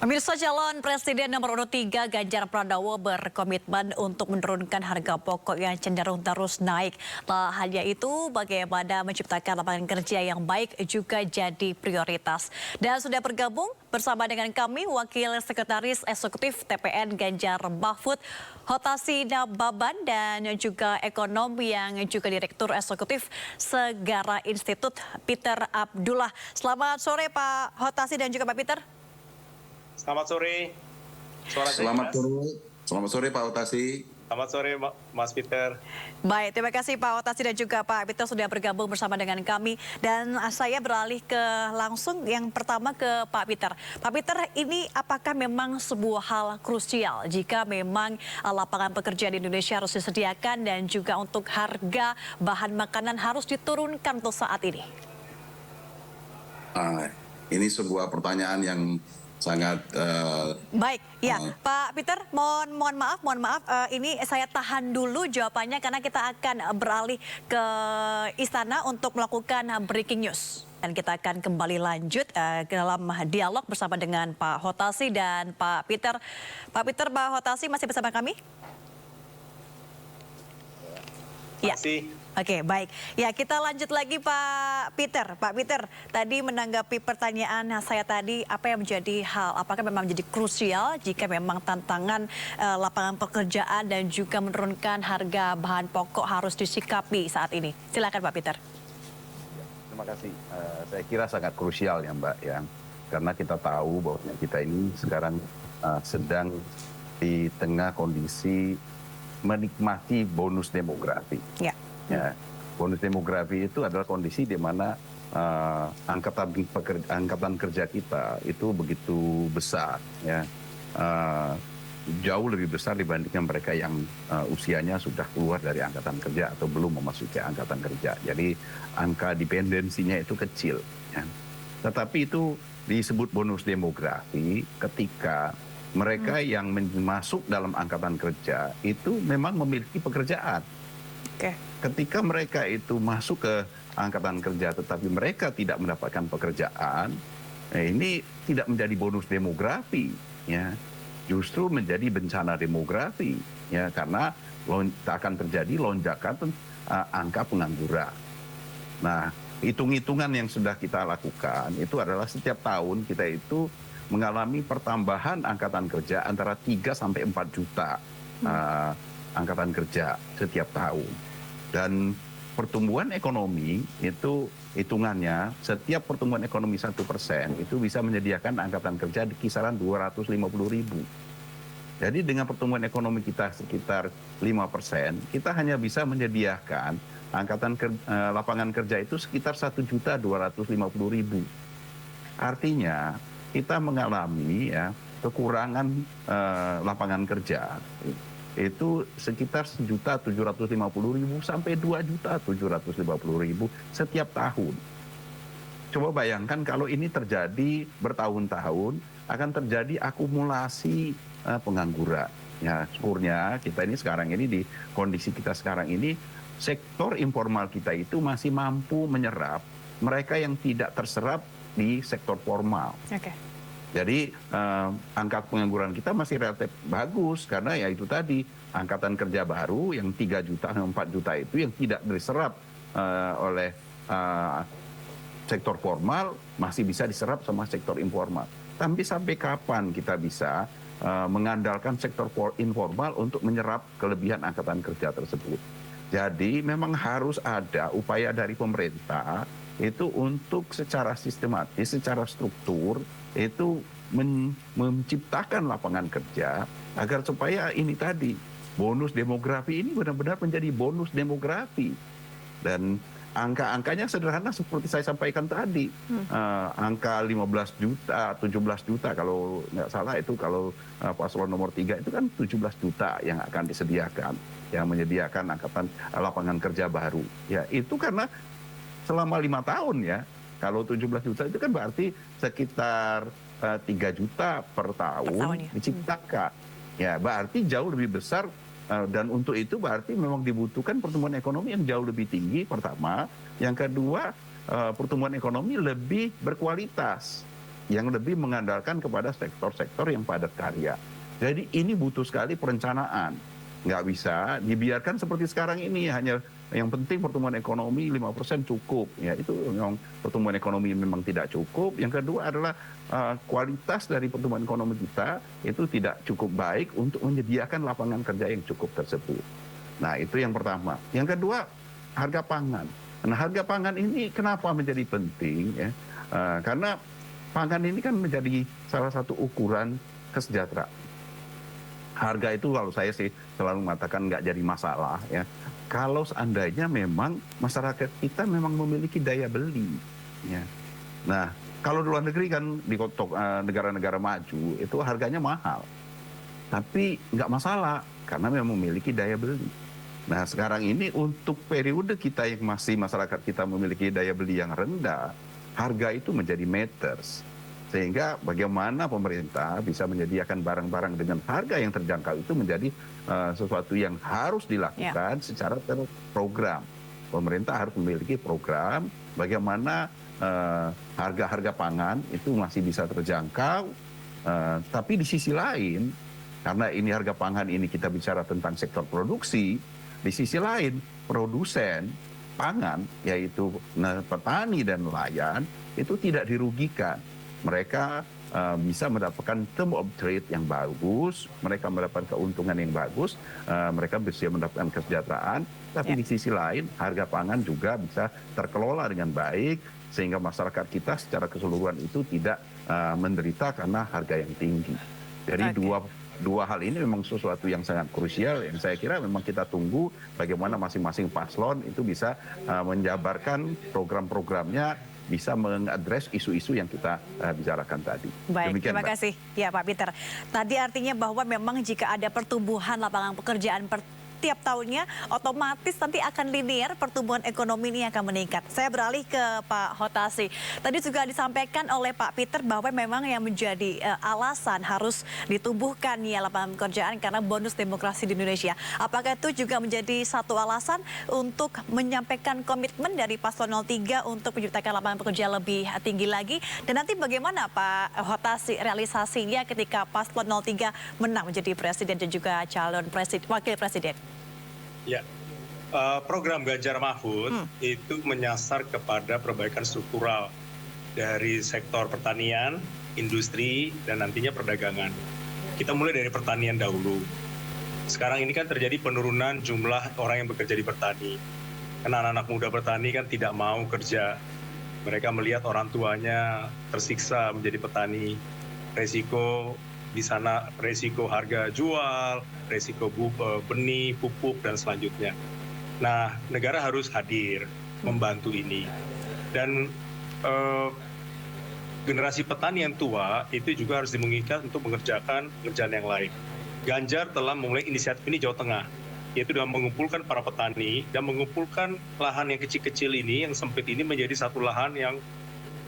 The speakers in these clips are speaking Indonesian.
Pemirsa, calon Presiden nomor urut 3 Ganjar Pranowo berkomitmen untuk menurunkan harga pokok yang cenderung terus naik. Tak hanya itu, bagaimana menciptakan lapangan kerja yang baik juga jadi prioritas. Dan sudah bergabung bersama dengan kami Wakil Sekretaris Eksekutif TPN Ganjar Mahfud, Hotasi Nababan, dan juga ekonom yang juga Direktur Eksekutif Segara Institut, Peter Abdullah. Selamat sore Pak Hotasi dan juga Pak Peter. Selamat sore. Selamat sore Pak Otasi. Selamat sore Mas Peter. Baik, terima kasih Pak Otasi dan juga Pak Peter sudah bergabung bersama dengan kami. Dan saya beralih ke langsung yang pertama ke Pak Peter. Pak Peter, ini apakah memang sebuah hal krusial jika memang lapangan pekerjaan di Indonesia harus disediakan dan juga untuk harga bahan makanan harus diturunkan untuk saat ini? Ini sebuah pertanyaan yang sangat baik, ya Pak Peter, mohon maaf, ini saya tahan dulu jawabannya karena kita akan beralih ke istana untuk melakukan breaking news. Dan kita akan kembali lanjut ke dalam dialog bersama dengan Pak Hotasi dan Pak Peter. Pak Peter, Pak Hotasi masih bersama kami? Ya. Masih. Oke, baik. Ya, kita lanjut lagi Pak Peter. Pak Peter, tadi menanggapi pertanyaan saya tadi, apa yang menjadi hal, apakah memang menjadi krusial jika memang tantangan lapangan pekerjaan dan juga menurunkan harga bahan pokok harus disikapi saat ini? Silakan Pak Peter. Terima kasih. Saya kira sangat krusial ya Mbak, ya. Karena kita tahu bahwa kita ini sekarang sedang di tengah kondisi menikmati bonus demografi. Ya. Ya, bonus demografi itu adalah kondisi di mana angkatan kerja kita itu begitu besar, ya, jauh lebih besar dibandingkan mereka yang usianya sudah keluar dari angkatan kerja atau belum memasuki angkatan kerja. Jadi angka dependensinya itu kecil. Ya. Tetapi itu disebut bonus demografi ketika mereka yang masuk dalam angkatan kerja itu memang memiliki pekerjaan. Ketika mereka itu masuk ke angkatan kerja tetapi mereka tidak mendapatkan pekerjaan, ini tidak menjadi bonus demografi, ya, justru menjadi bencana demografi, ya, karena akan terjadi lonjakan angka pengangguran. Nah, hitung-hitungan yang sudah kita lakukan itu adalah setiap tahun kita itu mengalami pertambahan angkatan kerja antara 3 sampai 4 juta angkatan kerja setiap tahun. Dan pertumbuhan ekonomi itu hitungannya setiap pertumbuhan ekonomi 1% itu bisa menyediakan angkatan kerja di kisaran 250.000. Jadi dengan pertumbuhan ekonomi kita sekitar 5%, kita hanya bisa menyediakan lapangan kerja itu sekitar 1.250.000. Artinya kita mengalami, ya, kekurangan lapangan kerja itu sekitar 1.750.000 sampai 2.750.000 setiap tahun. Coba bayangkan kalau ini terjadi bertahun-tahun, akan terjadi akumulasi pengangguran. Ya, syukurnya kita ini sekarang ini di kondisi kita sekarang ini, sektor informal kita itu masih mampu menyerap mereka yang tidak terserap di sektor formal. Jadi angka pengangguran kita masih relatif bagus karena ya itu tadi angkatan kerja baru yang 3 juta, 4 juta itu yang tidak diserap oleh sektor formal masih bisa diserap sama sektor informal. Tapi sampai kapan kita bisa mengandalkan sektor informal untuk menyerap kelebihan angkatan kerja tersebut? Jadi memang harus ada upaya dari pemerintah itu untuk secara sistematis, secara struktur itu menciptakan lapangan kerja agar supaya ini tadi bonus demografi ini benar-benar menjadi bonus demografi. Dan angka-angkanya sederhana seperti saya sampaikan tadi, angka 15 juta, 17 juta kalau nggak salah itu kalau paslon nomor 3 itu kan 17 juta yang akan disediakan, yang menyediakan angkatan lapangan kerja baru. Ya itu karena selama 5 tahun, ya, kalau 17 juta itu kan berarti sekitar 3 juta per tahun ya, diciptakan. Ya, berarti jauh lebih besar dan untuk itu berarti memang dibutuhkan pertumbuhan ekonomi yang jauh lebih tinggi, pertama. Yang kedua, pertumbuhan ekonomi lebih berkualitas. yang lebih mengandalkan kepada sektor-sektor yang padat karya. Jadi ini butuh sekali perencanaan. Nggak bisa dibiarkan seperti sekarang ini, hanya yang penting pertumbuhan ekonomi 5% cukup. Ya, itu memang pertumbuhan ekonomi memang tidak cukup. Yang kedua adalah kualitas dari pertumbuhan ekonomi kita itu tidak cukup baik untuk menyediakan lapangan kerja yang cukup tersebut. Nah, itu yang pertama. Yang kedua, harga pangan. Nah, harga pangan ini kenapa menjadi penting? Ya? Karena pangan ini kan menjadi salah satu ukuran kesejahteraan. Harga itu kalau saya sih selalu mengatakan nggak jadi masalah, ya. Kalau seandainya memang masyarakat kita memang memiliki daya beli, ya. Nah, kalau di luar negeri kan di negara-negara maju itu harganya mahal, tapi nggak masalah karena memang memiliki daya beli. Nah, sekarang ini untuk periode kita yang masih masyarakat kita memiliki daya beli yang rendah, harga itu menjadi matters. Sehingga bagaimana pemerintah bisa menyediakan barang-barang dengan harga yang terjangkau itu menjadi sesuatu yang harus dilakukan secara terprogram. Pemerintah harus memiliki program bagaimana harga-harga pangan itu masih bisa terjangkau, tapi di sisi lain, karena ini harga pangan ini kita bicara tentang sektor produksi, di sisi lain produsen pangan, yaitu petani dan nelayan, itu tidak dirugikan. Mereka bisa mendapatkan term of trade yang bagus, mereka mendapatkan keuntungan yang bagus, mereka bisa mendapatkan kesejahteraan, tapi di sisi lain harga pangan juga bisa terkelola dengan baik, sehingga masyarakat kita secara keseluruhan itu tidak menderita karena harga yang tinggi. Jadi dua hal ini memang sesuatu yang sangat krusial, yang saya kira memang kita tunggu bagaimana masing-masing paslon itu bisa menjabarkan program-programnya, bisa mengadres isu-isu yang kita bicarakan tadi. Baik, demikian, terima kasih ya Pak Peter. Tadi artinya bahwa memang jika ada pertumbuhan lapangan pekerjaan tiap tahunnya, otomatis nanti akan linear pertumbuhan ekonomi ini akan meningkat. Saya beralih ke Pak Hotasi. Tadi juga disampaikan oleh Pak Peter bahwa memang yang menjadi alasan harus ditumbuhkan ya lapangan pekerjaan karena bonus demokrasi di Indonesia. Apakah itu juga menjadi satu alasan untuk menyampaikan komitmen dari Paslon 03 untuk menciptakan lapangan pekerjaan lebih tinggi lagi? Dan nanti bagaimana Pak Hotasi realisasinya ketika Paslon 03 menang menjadi presiden dan juga calon wakil presiden? Ya, program Ganjar Mahfud itu menyasar kepada perbaikan struktural dari sektor pertanian, industri, dan nantinya perdagangan. Kita mulai dari pertanian dahulu. Sekarang ini kan terjadi penurunan jumlah orang yang bekerja di petani. Karena anak-anak muda petani kan tidak mau kerja. Mereka melihat orang tuanya tersiksa menjadi petani. Resiko di sana, resiko harga jual, resiko benih, pupuk, dan selanjutnya. Nah, negara harus hadir membantu ini. Dan generasi petani yang tua itu juga harus dimungkinkan untuk mengerjakan pekerjaan yang lain. Ganjar telah memulai inisiatif ini Jawa Tengah, yaitu dengan mengumpulkan para petani dan mengumpulkan lahan yang kecil-kecil ini, yang sempit ini menjadi satu lahan yang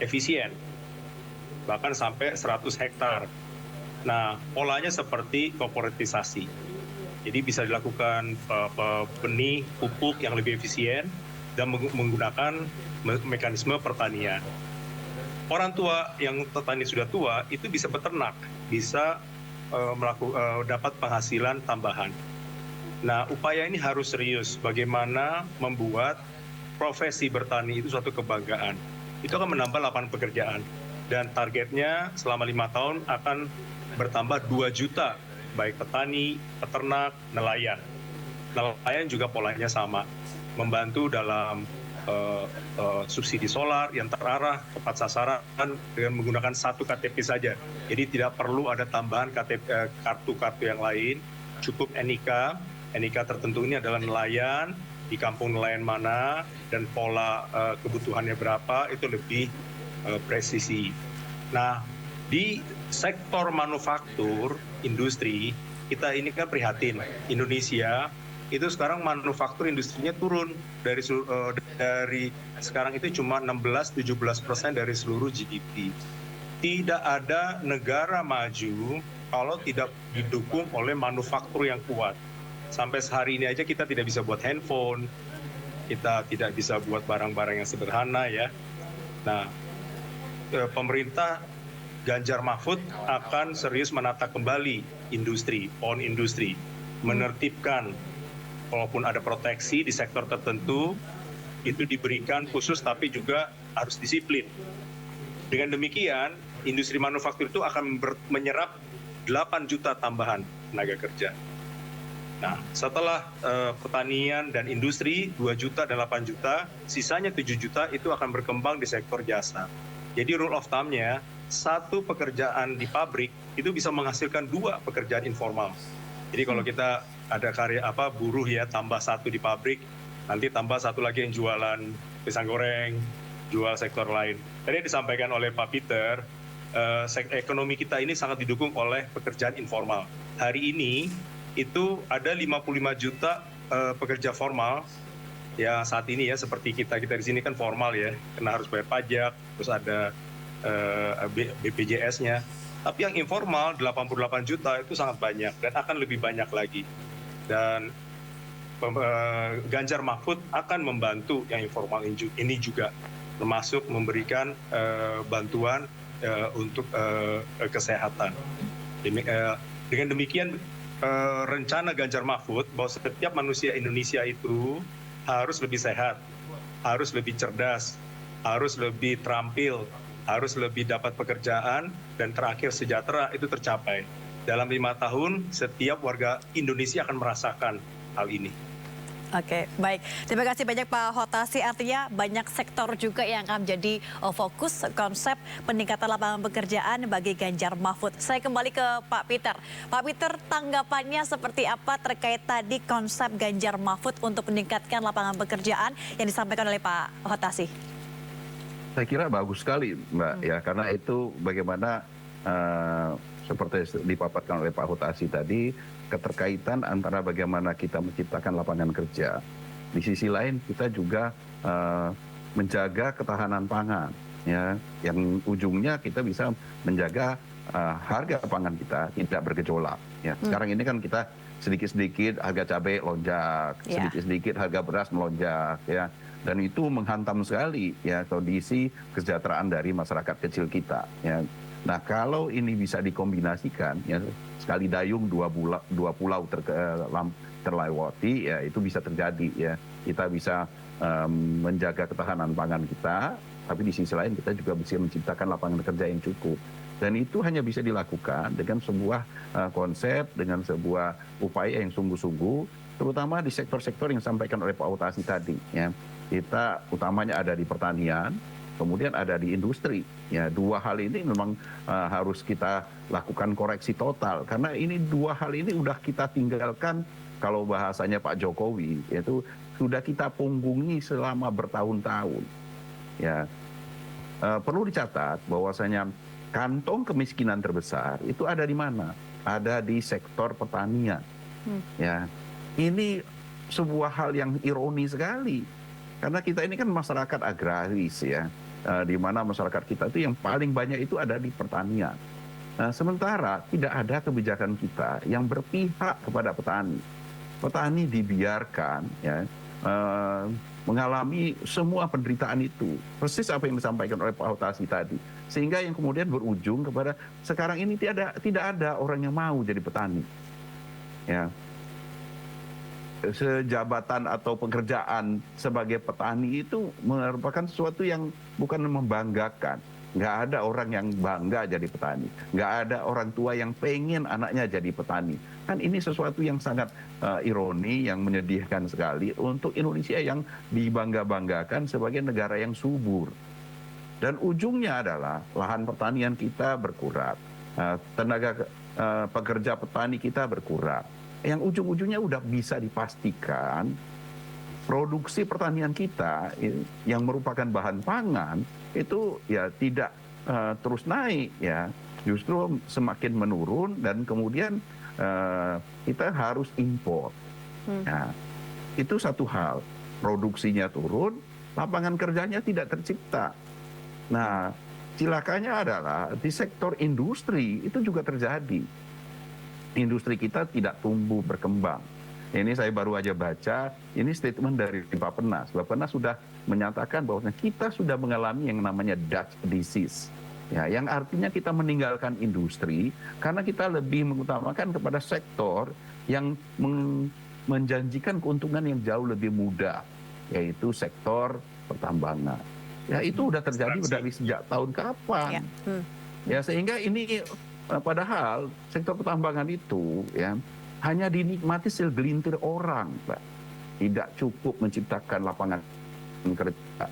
efisien, bahkan sampai 100 hektar. Nah, polanya seperti korporatisasi. Jadi bisa dilakukan benih, pupuk yang lebih efisien dan menggunakan mekanisme pertanian. Orang tua yang petani sudah tua itu bisa beternak, bisa dapat penghasilan tambahan. Nah, upaya ini harus serius. Bagaimana membuat profesi bertani itu suatu kebanggaan. Itu akan menambah lapangan pekerjaan. Dan targetnya selama 5 tahun akan bertambah 2 juta, baik petani, peternak, nelayan. Nelayan juga polanya sama, membantu dalam subsidi solar yang terarah, tepat sasaran dengan menggunakan satu KTP saja. Jadi tidak perlu ada tambahan kartu-kartu yang lain, cukup NIK. NIK tertentu ini adalah nelayan, di kampung nelayan mana, dan pola kebutuhannya berapa, itu lebih presisi. Nah, di sektor manufaktur, industri, kita ini kan prihatin. Indonesia itu sekarang manufaktur industrinya turun dari sekarang itu cuma 16-17% dari seluruh GDP. Tidak ada negara maju kalau tidak didukung oleh manufaktur yang kuat. Sampai sehari ini aja kita tidak bisa buat handphone, kita tidak bisa buat barang-barang yang sederhana ya. Nah, pemerintah Ganjar Mahfud akan serius menata kembali industri, on industri, menertibkan walaupun ada proteksi di sektor tertentu, itu diberikan khusus tapi juga harus disiplin. Dengan demikian, industri manufaktur itu akan menyerap 8 juta tambahan tenaga kerja. Nah, setelah pertanian dan industri 2 juta dan 8 juta, sisanya 7 juta itu akan berkembang di sektor jasa. Jadi rule of thumb-nya, satu pekerjaan di pabrik itu bisa menghasilkan 2 pekerjaan informal. Jadi kalau kita ada buruh ya, tambah 1 di pabrik, nanti tambah 1 lagi yang jualan pisang goreng, jual sektor lain. Tadi disampaikan oleh Pak Peter, ekonomi kita ini sangat didukung oleh pekerjaan informal. Hari ini itu ada 55 juta pekerja formal, ya saat ini ya seperti kita di sini kan formal ya, karena harus bayar pajak, terus ada BPJS-nya. Tapi yang informal 88 juta itu sangat banyak dan akan lebih banyak lagi. Dan Ganjar Mahfud akan membantu yang informal ini juga, termasuk memberikan bantuan untuk kesehatan. Dengan demikian rencana Ganjar Mahfud bahwa setiap manusia Indonesia itu harus lebih sehat, harus lebih cerdas, harus lebih terampil, harus lebih dapat pekerjaan, dan terakhir sejahtera itu tercapai. Dalam 5 tahun, setiap warga Indonesia akan merasakan hal ini. Oke, baik. Terima kasih banyak Pak Hotasi. Artinya banyak sektor juga yang akan menjadi fokus konsep peningkatan lapangan pekerjaan bagi Ganjar Mahfud. Saya kembali ke Pak Peter. Pak Peter, tanggapannya seperti apa terkait tadi konsep Ganjar Mahfud untuk meningkatkan lapangan pekerjaan yang disampaikan oleh Pak Hotasi? Saya kira bagus sekali, Mbak, ya, karena itu bagaimana seperti dipaparkan oleh Pak Hotasi tadi, keterkaitan antara bagaimana kita menciptakan lapangan kerja. Di sisi lain kita juga menjaga ketahanan pangan, ya, yang ujungnya kita bisa menjaga harga pangan kita tidak bergejolak. Ya. Sekarang ini kan kita sedikit-sedikit harga cabai lonjak, sedikit-sedikit harga beras melonjak, ya. Dan itu menghantam sekali ya kondisi kesejahteraan dari masyarakat kecil kita. Ya. Nah, kalau ini bisa dikombinasikan, ya, sekali dayung dua pulau terlewati, ya itu bisa terjadi. Ya, kita bisa menjaga ketahanan pangan kita, tapi di sisi lain kita juga bisa menciptakan lapangan kerja yang cukup. Dan itu hanya bisa dilakukan dengan sebuah konsep, dengan sebuah upaya yang sungguh-sungguh, terutama di sektor-sektor yang disampaikan oleh Pak Hotasi tadi. Ya. Kita utamanya ada di pertanian, kemudian ada di industri. Ya, 2 hal ini memang harus kita lakukan koreksi total, karena ini 2 hal ini udah kita tinggalkan, kalau bahasanya Pak Jokowi, yaitu sudah kita punggungi selama bertahun-tahun. Ya, perlu dicatat bahwasanya kantong kemiskinan terbesar itu ada di mana? Ada di sektor pertanian. Ya, ini sebuah hal yang ironi sekali. Karena kita ini kan masyarakat agraris ya, di mana masyarakat kita itu yang paling banyak itu ada di pertanian. Nah, sementara tidak ada kebijakan kita yang berpihak kepada petani. Petani dibiarkan ya, mengalami semua penderitaan itu. Persis apa yang disampaikan oleh Pak Hotasi tadi. Sehingga yang kemudian berujung kepada sekarang ini tidak ada orang yang mau jadi petani. Ya. Sejabatan atau pekerjaan sebagai petani itu merupakan sesuatu yang bukan membanggakan. Nggak ada orang yang bangga jadi petani. Nggak ada orang tua yang pengen anaknya jadi petani. Kan ini sesuatu yang sangat ironi, yang menyedihkan sekali untuk Indonesia yang dibangga-banggakan sebagai negara yang subur. Dan ujungnya adalah lahan pertanian kita berkurang. Tenaga pekerja petani kita berkurang. Yang ujung-ujungnya udah bisa dipastikan produksi pertanian kita yang merupakan bahan pangan itu ya tidak terus naik ya, justru semakin menurun dan kemudian kita harus impor. Nah, itu satu hal, produksinya turun, lapangan kerjanya tidak tercipta. Nah, cilakanya adalah di sektor industri itu juga terjadi. Industri kita tidak tumbuh berkembang. Ini saya baru aja baca, ini statement dari Bappenas. Bappenas sudah menyatakan bahwa kita sudah mengalami yang namanya Dutch disease. Ya, yang artinya kita meninggalkan industri karena kita lebih mengutamakan kepada sektor yang menjanjikan keuntungan yang jauh lebih mudah, yaitu sektor pertambangan. Ya, itu udah terjadi dari sejak tahun kapan. Ya, sehingga ini padahal sektor pertambangan itu ya hanya dinikmati segelintir orang, Pak. Tidak cukup menciptakan lapangan kerja.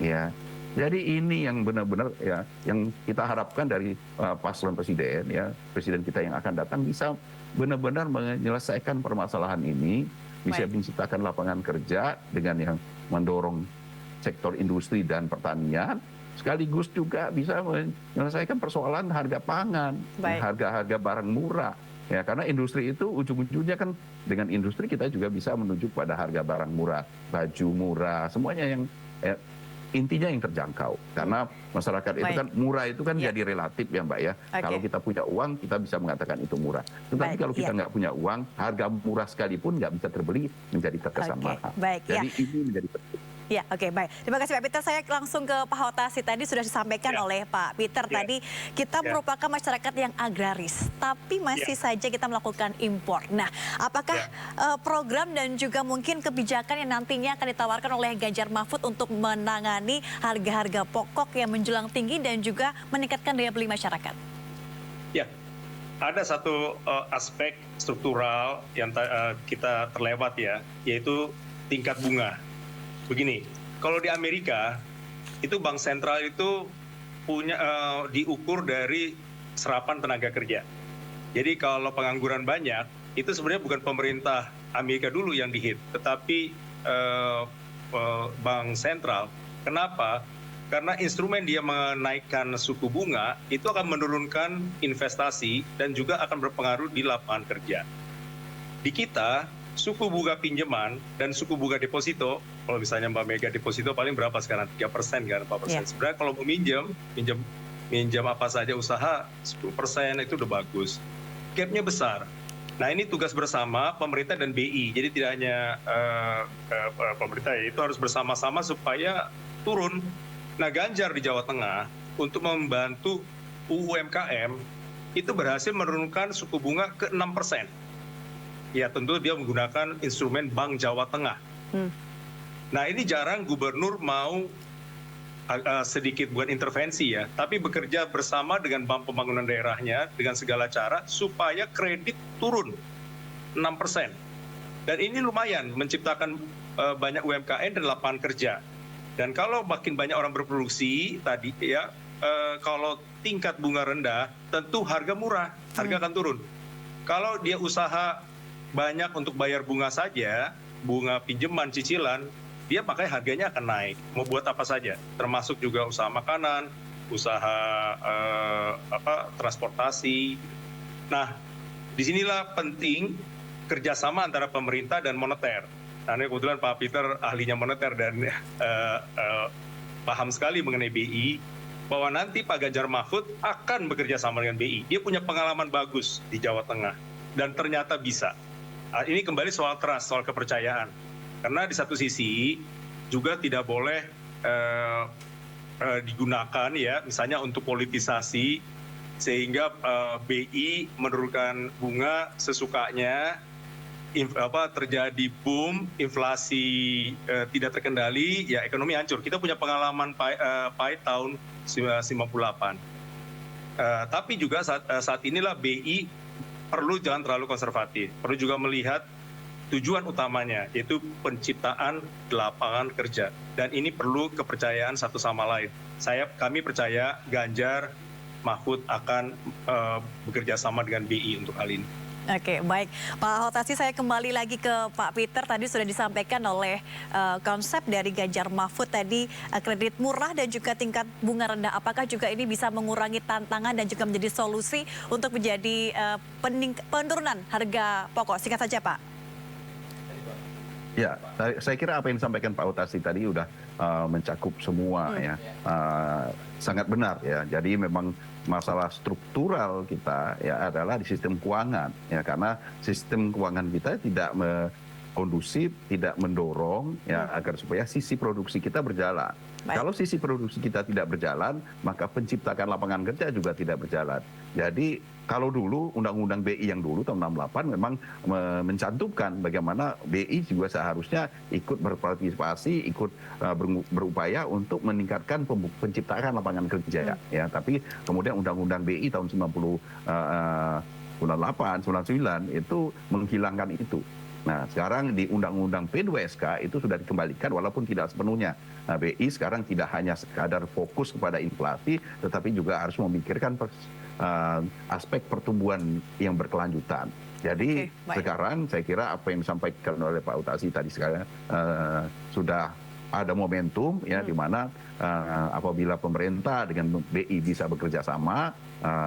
Ya. Jadi ini yang benar-benar ya yang kita harapkan dari paslon presiden ya, presiden kita yang akan datang bisa benar-benar menyelesaikan permasalahan ini, bisa menciptakan lapangan kerja dengan yang mendorong sektor industri dan pertanian, sekaligus juga bisa menyelesaikan persoalan harga pangan, harga-harga barang murah. Ya, karena industri itu ujung-ujungnya kan dengan industri kita juga bisa menuju pada harga barang murah, baju murah, semuanya yang intinya yang terjangkau. Karena masyarakat itu kan murah itu kan jadi relatif ya Mbak ya. Kalau kita punya uang kita bisa mengatakan itu murah. Tetapi kalau kita nggak punya uang, harga murah sekalipun nggak bisa terbeli menjadi terkesan mahal. Jadi ini menjadi penting. Ya, oke, baik. Terima kasih Pak Peter. Saya langsung ke Pak Hotasi. Tadi sudah disampaikan oleh Pak Peter. Tadi kita merupakan masyarakat yang agraris, tapi masih saja kita melakukan impor. Nah, apakah program dan juga mungkin kebijakan yang nantinya akan ditawarkan oleh Ganjar Mahfud untuk menangani harga-harga pokok yang menjulang tinggi dan juga meningkatkan daya beli masyarakat? Ya, ada satu aspek struktural yang kita terlewat ya, yaitu tingkat bunga. Begini, kalau di Amerika itu bank sentral itu punya diukur dari serapan tenaga kerja. Jadi kalau pengangguran banyak, itu sebenarnya bukan pemerintah Amerika dulu yang dihit, tetapi bank sentral. Kenapa? Karena instrumen dia menaikkan suku bunga itu akan menurunkan investasi dan juga akan berpengaruh di lapangan kerja. Di kita, suku bunga pinjaman dan suku bunga deposito, kalau misalnya Mbak Mega deposito paling berapa sekarang? 3% kan, 4%. Sebenarnya kalau mau minjam apa saja usaha 10% itu udah bagus. Gapnya besar. Nah ini tugas bersama pemerintah dan BI. Jadi tidak hanya pemerintah ya, itu harus bersama-sama supaya turun. Nah Ganjar di Jawa Tengah untuk membantu UMKM itu berhasil menurunkan suku bunga ke 6%. Ya tentu dia menggunakan instrumen Bank Jawa Tengah. Nah ini jarang gubernur mau sedikit bukan intervensi ya, tapi bekerja bersama dengan Bank Pembangunan Daerahnya dengan segala cara supaya kredit turun 6%. Dan ini lumayan menciptakan banyak UMKM dan lapangan kerja. Dan kalau makin banyak orang berproduksi tadi ya, kalau tingkat bunga rendah, tentu harga murah, harga akan turun. Kalau dia usaha banyak untuk bayar bunga saja, bunga pinjaman, cicilan, dia pakai harganya akan naik. Mau buat apa saja, termasuk juga usaha makanan, usaha transportasi. Nah, disinilah penting kerjasama antara pemerintah dan moneter. Nah, ini kebetulan Pak Peter ahlinya moneter dan paham sekali mengenai BI, bahwa nanti Pak Ganjar Mahfud akan bekerja sama dengan BI. Dia punya pengalaman bagus di Jawa Tengah dan ternyata bisa. Ini kembali soal trust, soal kepercayaan. Karena di satu sisi juga tidak boleh digunakan ya, misalnya untuk politisasi, sehingga BI menurunkan bunga sesukanya, terjadi boom, inflasi tidak terkendali, ya ekonomi hancur. Kita punya pengalaman pahit tahun 98. Tapi juga saat inilah BI perlu jangan terlalu konservatif, perlu juga melihat tujuan utamanya, yaitu penciptaan lapangan kerja. Dan ini perlu kepercayaan satu sama lain. Kami percaya Ganjar Mahfud akan bekerja sama dengan BI untuk hal ini. Oke, baik. Pak Hotasi, saya kembali lagi ke Pak Peter. Tadi sudah disampaikan oleh konsep dari Ganjar Mahfud tadi, kredit murah dan juga tingkat bunga rendah. Apakah juga ini bisa mengurangi tantangan dan juga menjadi solusi untuk menjadi penurunan harga pokok? Singkat saja, Pak. Ya, saya kira apa yang disampaikan Pak Hotasi tadi sudah mencakup semua ya. Sangat benar ya. Jadi memang masalah struktural kita ya adalah di sistem keuangan ya, karena sistem keuangan kita tidak kondusif, tidak mendorong ya agar supaya sisi produksi kita berjalan. Baik. Kalau sisi produksi kita tidak berjalan, maka penciptakan lapangan kerja juga tidak berjalan. Jadi kalau dulu Undang-Undang BI yang dulu tahun 68 memang mencantumkan bagaimana BI juga seharusnya ikut berpartisipasi, ikut berupaya untuk meningkatkan penciptaan lapangan kerja. Ya, tapi kemudian Undang-Undang BI tahun 98, 99 itu menghilangkan itu. Nah, sekarang di Undang-Undang P2SK itu sudah dikembalikan walaupun tidak sepenuhnya. Nah, BI sekarang tidak hanya sekadar fokus kepada inflasi, tetapi juga harus memikirkan aspek pertumbuhan yang berkelanjutan. Jadi sekarang saya kira apa yang disampaikan oleh Pak Utasi tadi sekarang sudah ada momentum ya di mana apabila pemerintah dengan BI bisa bekerja sama,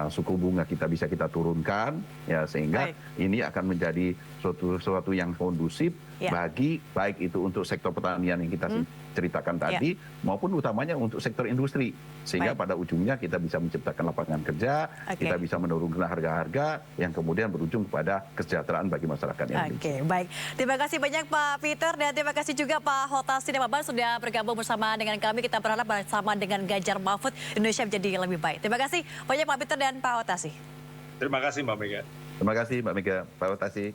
suku bunga kita bisa kita turunkan ya sehingga ini akan menjadi sesuatu yang kondusif bagi baik itu untuk sektor pertanian yang kita ceritakan tadi maupun utamanya untuk sektor industri sehingga pada ujungnya kita bisa menciptakan lapangan kerja, kita bisa menurunkan harga-harga yang kemudian berujung kepada kesejahteraan bagi masyarakat Indonesia. Oke, baik. Terima kasih banyak Pak Peter dan terima kasih juga Pak Hotasi Damaban sudah bergabung bersama dengan kami. Kita berharap bersama dengan Ganjar Mahfud Indonesia menjadi lebih baik. Terima kasih banyak Pak Peter dan Pak Hotasi. Terima kasih Mbak Mega. Terima kasih Mbak Mega, Pak Hotasi.